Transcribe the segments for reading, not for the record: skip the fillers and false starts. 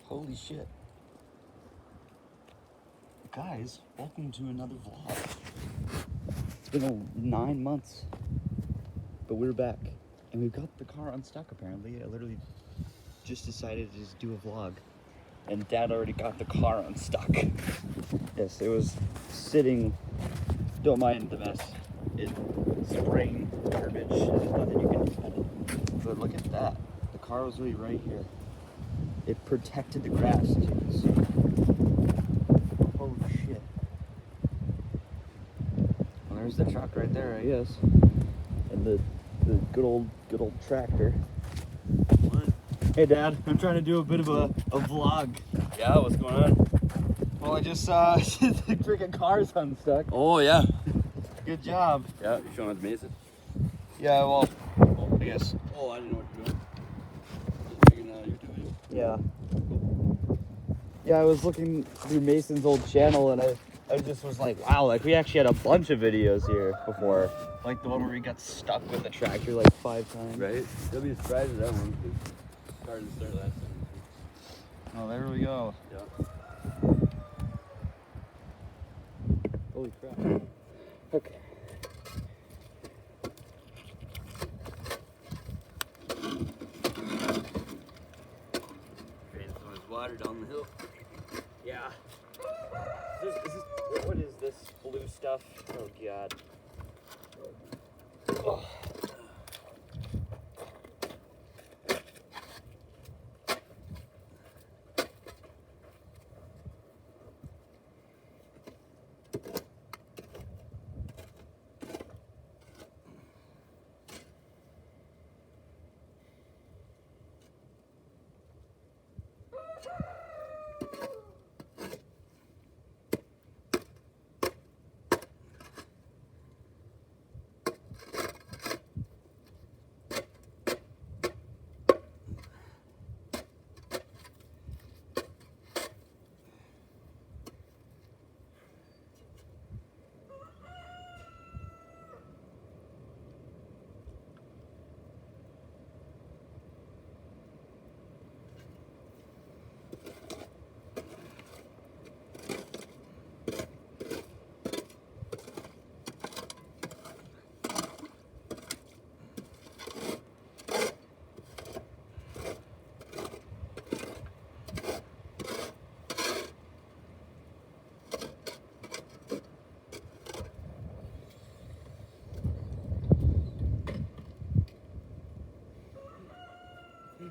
Holy shit. Guys, welcome to another vlog. It's been 9 months, but we're back. And we've got the car unstuck apparently. I literally just decided to just do a vlog. And Dad already got the car unstuck. Yes, it was sitting, don't mind the mess. It's spraying garbage. There's nothing you can do about it. But look at that. The car was really right here. It protected the grass, as you can see. Holy shit. Well, there's the truck right there, I guess. And the good old tractor. What? Hey Dad, I'm trying to do a bit of a vlog. Yeah, what's going on? Well, I just saw the freaking car's unstuck. Oh, yeah. Good job. Yeah, you showing us Mason? Yeah, well, I guess. Oh, I didn't know what you're doing. Just figuring out you're doing. Yeah. Yeah, I was looking through Mason's old channel and I just was like, wow, like we actually had a bunch of videos here before. Like the one where we got stuck with the tractor like 5 times. Right? You'll be surprised at that one. It's hard to start last time. Oh, there we go. Yeah. Holy crap. Okay. Drain so much water down the hill. Yeah. What is this blue stuff? Oh god. Oh.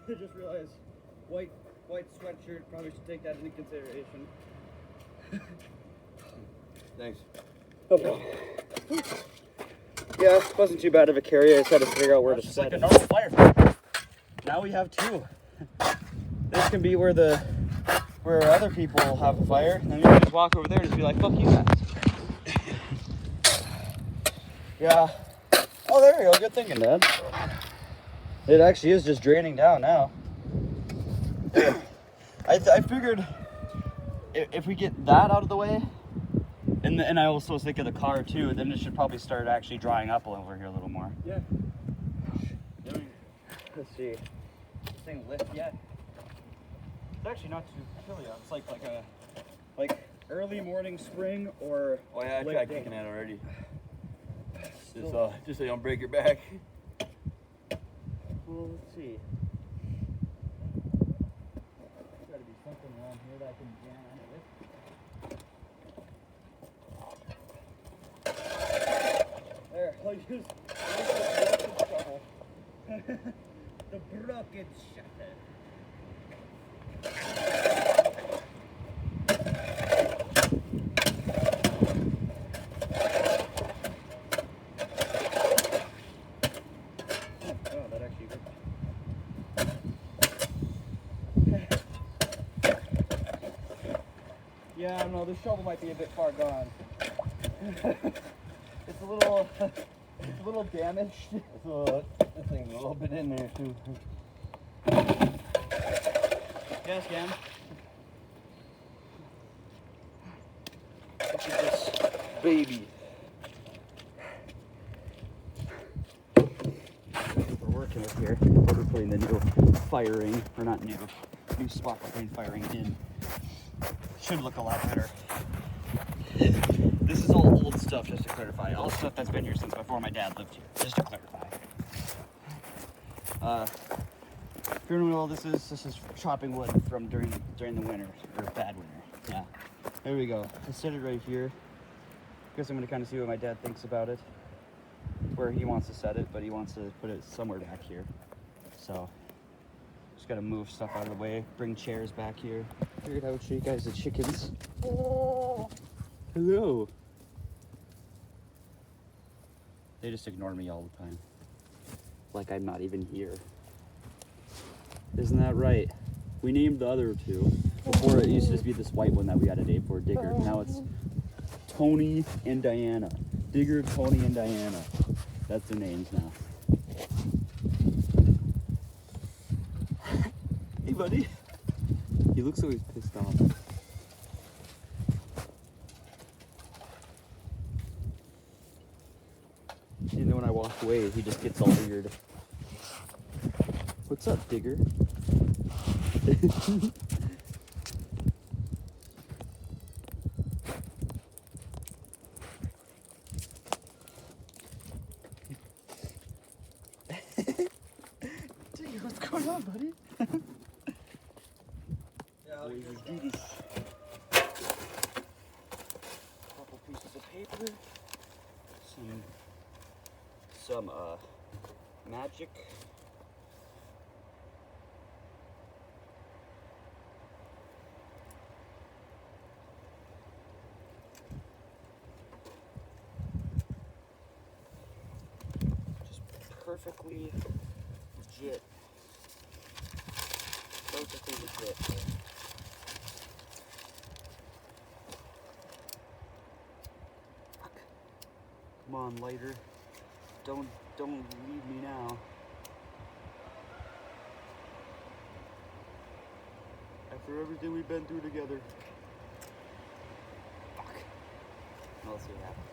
I just realized white sweatshirt, probably should take that into consideration. Thanks. Okay. Yeah, it wasn't too bad of a carry. I just had to figure out where to set it. normal fire. Now we have 2. This can be where other people have a fire, and then we can just walk over there and just be like, fuck you guys. Yeah. Oh, there you go. Good thinking, Dad. It actually is just draining down now. I figured if we get that out of the way, and I also was thinking of the car too, then it should probably start actually drying up over here a little more. Yeah. Let's see. This thing lift yet? It's actually not too chilly out. It's like early morning spring or Oh, yeah, I late tried day. kicking that already. Just so you don't break your back. Well, let's see. There's gotta be something around here that I can jam on it with. There, I'll use the shovel. The broken shutter. Oh, that actually worked. Yeah, I don't know, the shovel might be a bit far gone. It's a little damaged. So that thing's a little bit in there too. Yes, Cam. Look at this baby. We're working with here. We're putting the new firing, or not new, new spot behind firing in. Should look a lot better. This is all old stuff, just to clarify. All stuff that's been here since before my dad lived here, just to clarify. If you don't know what this is chopping wood from during the winter, or bad winter. Yeah. There we go. I set it right here. Guess I'm gonna kind of see what my dad thinks about it. Where he wants to set it, but he wants to put it somewhere back here. So, just gotta move stuff out of the way, bring chairs back here. Figured I would show you guys the chickens. Oh, hello. They just ignore me all the time. Like I'm not even here. Isn't that right? We named the other two. Before it used to just be this white one that we had a name for, Digger. Now it's Tony and Diana. Digger, Tony, and Diana. That's their names now. Hey, buddy. He looks always pissed off. And then when I walk away, he just gets all weird. What's up, Digger? Digger, what's going on, buddy? Yeah, Laser duty. Couple pieces of paper. Some magic. Just perfectly legit. Perfectly legit. Fuck. Come on, lighter. Don't leave me now. After everything we've been through together. Fuck. Let's see what happens.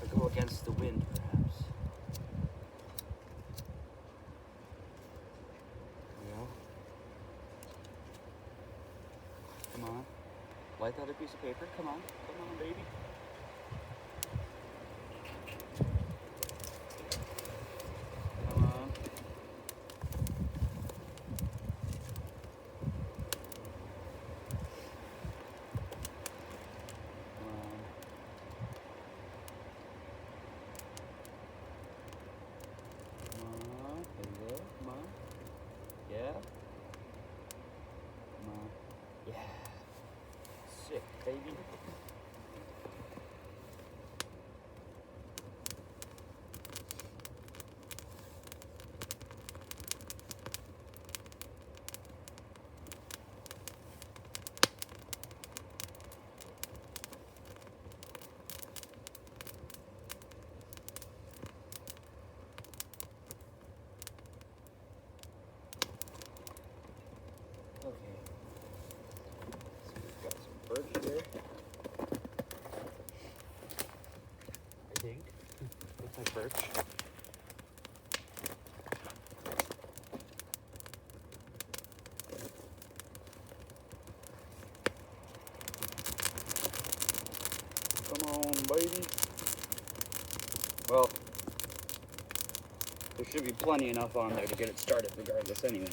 I go against the wind, perhaps. Yeah. Come on. Light the other piece of paper. Come on. Come on, baby. Come on. Come on. Come on. There you go. Come on. Yeah. Come on. Yeah. Sick, baby. Okay. So we've got some birch here. I think. Looks like birch. Come on, baby. Well, there should be plenty enough on there to get it started regardless anyway.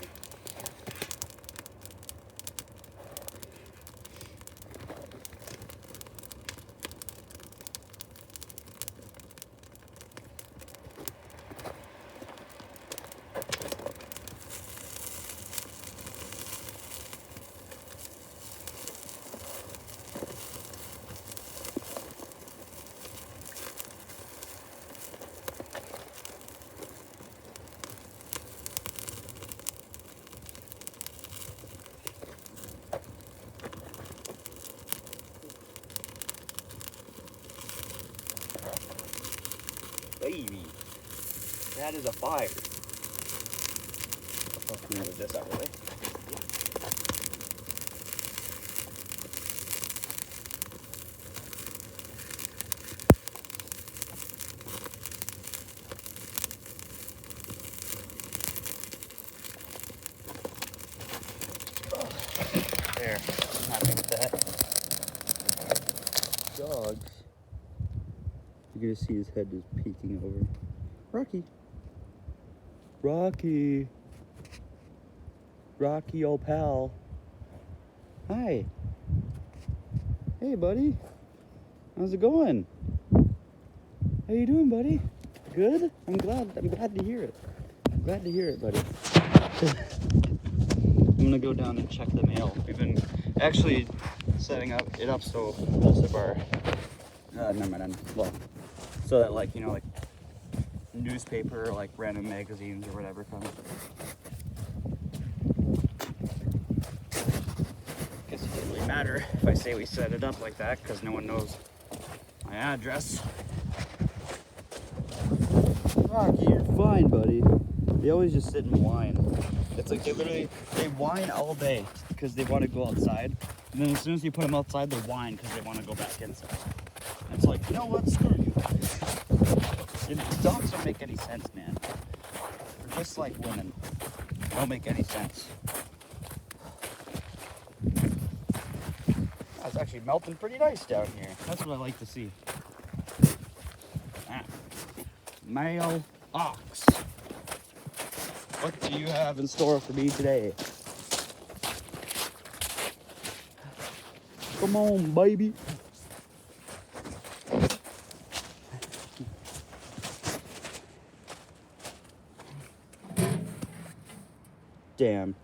Baby, that is a fire. Let's move this out of the way. dogs. You're gonna see his head just peeking over. Rocky. Rocky. Rocky, old pal. Hi. Hey, buddy. How's it going? How you doing, buddy? Good? I'm glad to hear it. I'm glad to hear it, buddy. I'm gonna go down and check the mail. We've been actually setting it up so most of our never mind. Well, so that like like newspaper, like random magazines or whatever comes. Guess it doesn't really matter if I say we set it up like that because no one knows my address. Rocky, you're fine, buddy. They always just sit and whine. It's like they whine all day because they want to go outside. And then as soon as you put them outside, they whine because they want to go back inside. And it's like, you know what? Screw you. Dogs don't make any sense, man. They're just like women. They don't make any sense. It's actually melting pretty nice down here. That's what I like to see. Male ox. What do you have in store for me today? Come on, baby. Damn.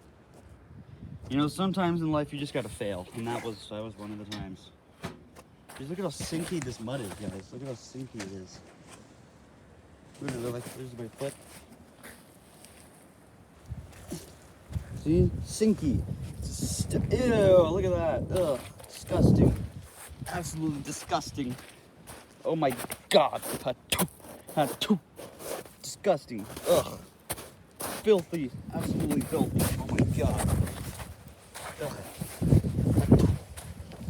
You know, sometimes in life you just gotta fail, and that was one of the times. Just look at how sinky this mud is, guys. Look at how sinky it is. Look at it, like there's my foot. See? Sinky. Ew, look at that. Ugh. Disgusting. Absolutely disgusting. Oh my god. Achoo. Disgusting. Ugh. Filthy. Absolutely filthy. Oh my god. Ugh.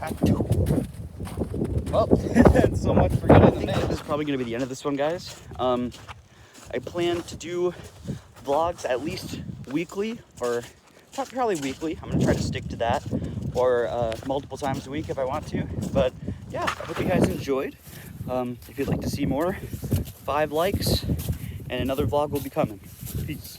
Achoo. Well, that's so much for getting the mail. This is probably going to be the end of this one, guys. I plan to do vlogs at least weekly, or probably weekly. I'm going to try to stick to that, or multiple times a week if I want to. But yeah, I hope you guys enjoyed. If you'd like to see more, 5 likes, and another vlog will be coming. Peace.